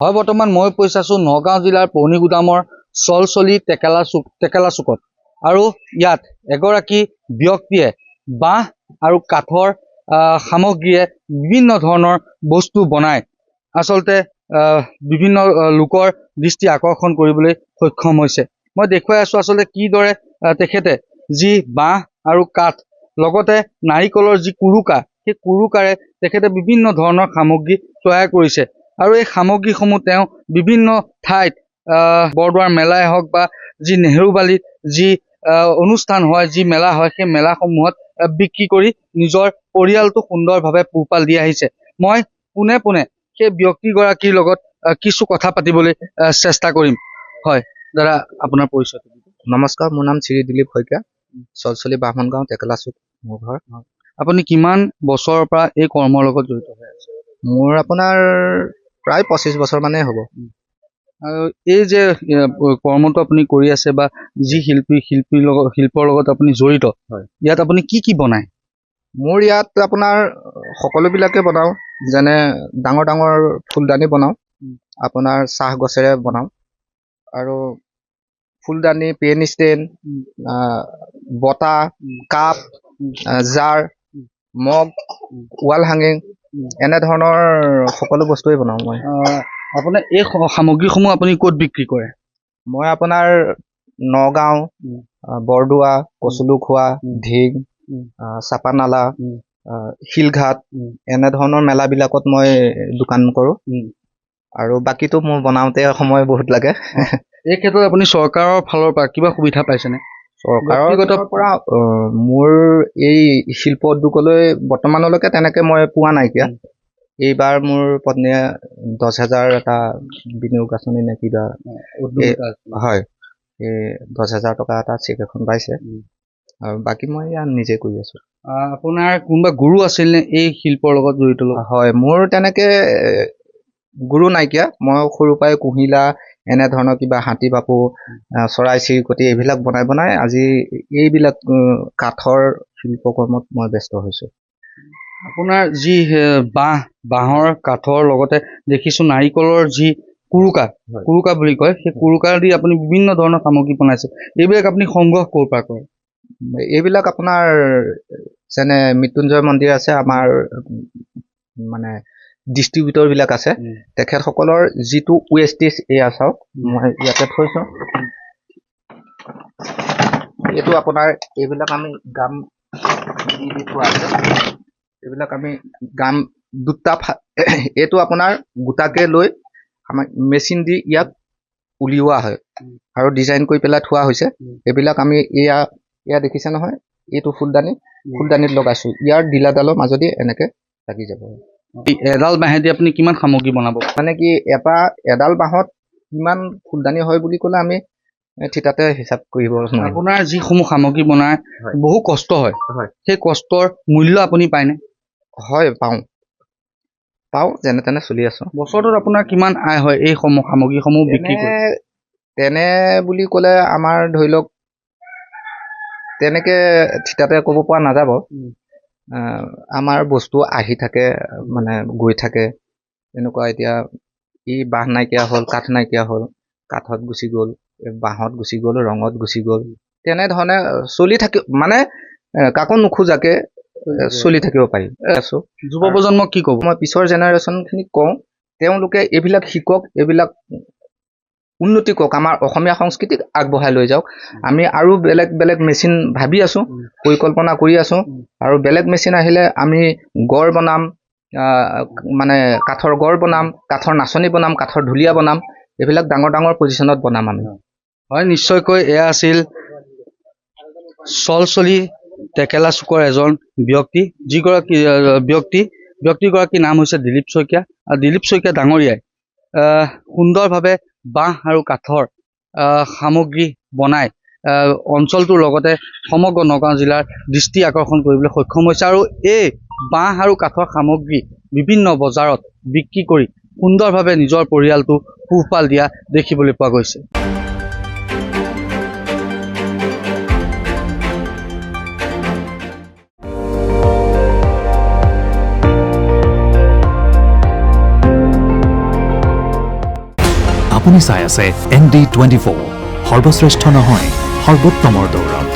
হয় বৰ্তমান মই পইচা আছো নগাঁও জিলাৰ পৌনিগুদামৰ চলচলি টেকেলা চুকত আৰু ইয়াত এগৰাকী ব্যক্তিয়ে বাঁহ আৰু কাঠৰ সামগ্ৰীয়ে বিভিন্ন ধৰণৰ বস্তু বনাই আচলতে বিভিন্ন লোকৰ দৃষ্টি আকৰ্ষণ কৰিবলৈ সক্ষম হৈছে। মই দেখুৱাই আছো আচলতে কিদৰে তেখেতে যি বাঁহ আৰু কাঠ লগতে নাৰিকলৰ যি কুৰুকা সেই কুৰুকাৰে তেখেতে বিভিন্ন ধৰণৰ সামগ্ৰী তৈয়াৰ কৰিছে আৰু এই সামগ্ৰীসমূহ তেওঁ বিভিন্ন ঠাইত বৰদোৱাৰ মেলাই হওক বা যি নেহেৰুবালিত যি অনুষ্ঠান হয় যি মেলা হয় সেই মেলাসমূহত বিক্ৰী কৰি নিজৰ পৰিয়ালটো সুন্দৰভাৱে পোহপাল দি আহিছে। মই পোনে পোনে সেই ব্যক্তিগৰাকীৰ লগত কিছু কথা পাতিবলৈ চেষ্টা কৰিম। হয় দাদা, আপোনাৰ পৰিচয়। নমস্কাৰ, মোৰ নাম শ্ৰী দিলীপ শইকীয়া, চলচলি বামনগাঁও টেকেলা চুক মোৰ ঘৰ। আপুনি কিমান বছৰৰ পৰা এই কৰ্মৰ লগত জড়িত হৈ আছে? মোৰ আপোনাৰ প্ৰায় 25 বছৰ মানেই হ'ব। আৰু এই যে কৰ্মটো আপুনি কৰি আছে বা যি শিল্পৰ লগত আপুনি জড়িত, ইয়াত আপুনি কি কি বনায়? মোৰ ইয়াত আপোনাৰ সকলোবিলাকে বনাওঁ, যেনে ডাঙৰ ডাঙৰ ফুলদানি বনাওঁ, আপোনাৰ চাহ গছেৰে বনাওঁ আৰু ফুলদানি, পেন ষ্টেণ্ড, বটা, কাপ, জাৰ, মগ, ৱাল হাঙিং, এনেধৰণৰ সকলো বস্তুৱেই বনাওঁ মই। আপোনাৰ এই সামগ্ৰীসমূহ আপুনি ক'ত বিক্ৰী কৰে? মই আপোনাৰ নগাঁও, বৰদোৱা, কচুলুখোৱা, ঢিং, চাপানালা, শিলঘাট এনেধৰণৰ মেলাবিলাকত মই দোকান কৰোঁ আৰু বাকীটো মোৰ বনাওঁতে সময় বহুত লাগে। এই ক্ষেত্ৰত আপুনি চৰকাৰৰ ফালৰ পৰা কিবা সুবিধা পাইছেনে? চৰকাৰৰ পৰা মোৰ এই শিল্প উদ্যোগলৈ বৰ্তমানলৈকে তেনেকে মই পোৱা নাইকিয়া। এইবাৰ মোৰ পত্নীয়ে 10,000 এটা বিনিয়োগ আঁচনি নে কিবা, হয়, এই 10,000 টকা এটা চেক এখন পাইছে আৰু বাকী মই নিজে কৰি আছো। আপোনাৰ কোনোবা গুৰু আছিল নে এই শিল্পৰ লগত জড়িত? হয়, মোৰ তেনেকে গুৰু নাইকিয়া। মই সৰুৰ পৰাই কুহিলা এনেধৰণৰ কিবা হাতী বাপু, চৰাই চিৰিকটি এইবিলাক বনাই বনাই আজি এইবিলাক কাঠৰ শিল্পকৰ্মত মই ব্যস্ত হৈছোঁ। আপোনাৰ যি বাঁহৰ কাঠৰ লগতে দেখিছো নাৰিকলৰ যি কুৰুকা বুলি কয়, সেই কুৰুকা দি আপুনি বিভিন্ন ধৰণৰ সামগ্ৰী বনাইছে। এইবিলাক আপুনি সংগ্ৰহ ক'ৰ পৰা কৰে? এইবিলাক আপোনাৰ যেনে মৃত্যুঞ্জয় মন্দিৰ আছে, আমাৰ মানে ডিষ্ট্ৰিবিউটৰ বিলাক আছে, তেখেতসকলৰ যিটো ৱেষ্টেজ, এয়া চাওক মই ইয়াতে থৈছো, এইটো আপোনাৰ এইবিলাক আমি গাম দি থোৱা আছে, এইবিলাক আমি গাম দুটা এইটো আপোনাৰ গোটাকে লৈ আমাৰ মেচিন দি ইয়াক উলিওৱা হয় আৰু ডিজাইন কৰি পেলাই থোৱা হৈছে। এইবিলাক আমি এয়া দেখিছে নহয়, এইটো ফুলদানিত লগাইছো, ইয়াৰ ডিলাডালৰ মাজেদি এনেকে লাগি যাব। এডাল বাঁহেদি আপুনি কিমান সামগ্ৰী বনাব? মানে কি এডাল বাঁহত কিমান ফুলদানি হয় বুলি ক'লে আমি ঠিতাতে হিচাপ কৰিব নোৱাৰিম। আপোনাৰ যিসমূহ সামগ্ৰী বনাই বহু কষ্ট হয়, সেই কষ্টৰ মূল্য আপুনি পায়নে? হয়, পাওঁ, যেনে তেনে চলি আছো। বছৰটোত আপোনাৰ কিমান আয় হয় এই সামগ্ৰীসমূহ বিক্ৰী কৰি? তেনে বুলি ক'লে আমাৰ ধৰি লওক তেনেকে ঠিতাতে ক'ব পৰা নাযাব। আমাৰ বস্তু আহি থাকে, মানে গৈ থাকে এনেকুৱা। এতিয়া বাঁহ নাইকিয়া হ'ল, কাঠ নাইকিয়া হ'ল, কাঠত গুচি গ'ল, বাঁহত গুচি গ'ল, ৰঙত গুচি গ'ল, তেনেধৰণে চলি থাকি মানে কাকো নোখোজাকে চলি থাকিব পাৰি আছো। যুৱ প্ৰজন্মক কি ক'ব? মই পিছৰ জেনেৰেশ্যন খিনিক কওঁ, তেওঁলোকে এইবিলাক শিকক, এইবিলাক উন্নতি কৰক, আমাৰ অসমীয়া সংস্কৃতিক আগবঢ়াই লৈ যাওক। আমি আৰু বেলেগ বেলেগ মেচিন ভাবি আছো, পৰিকল্পনা কৰি আছো, আৰু বেলেগ মেচিন আহিলে আমি গড় বনাম, মানে কাঠৰ গড় বনাম, কাঠৰ নাচনী বনাম, কাঠৰ ঢুলীয়া বনাম, এইবিলাক ডাঙৰ ডাঙৰ পজিশ্যনত বনাম আমি। হয়, নিশ্চয়কৈ এয়া আছিল চলচলি টেকেলা চুকৰ এজন ব্যক্তি, ব্যক্তিগৰাকীৰ নাম হৈছে দিলীপ শইকীয়া। আৰু দিলীপ শইকীয়া ডাঙৰীয়াই সুন্দৰভাৱে বাঁহ আৰু কাঠৰ সামগ্ৰী বনাই অঞ্চলটোৰ লগতে সমগ্ৰ নগাঁও জিলাৰ দৃষ্টি আকৰ্ষণ কৰিবলৈ সক্ষম হৈছে আৰু এই বাঁহ আৰু কাঠৰ সামগ্ৰী বিভিন্ন বজাৰত বিক্ৰী কৰি সুন্দৰভাৱে নিজৰ পৰিয়ালটো পোহপাল দিয়া দেখিবলৈ পোৱা গৈছে। আপুনি চাই আছে ND24 সৰ্বশ্ৰেষ্ঠ নহয় সৰ্বোত্তমৰ দৌৰত।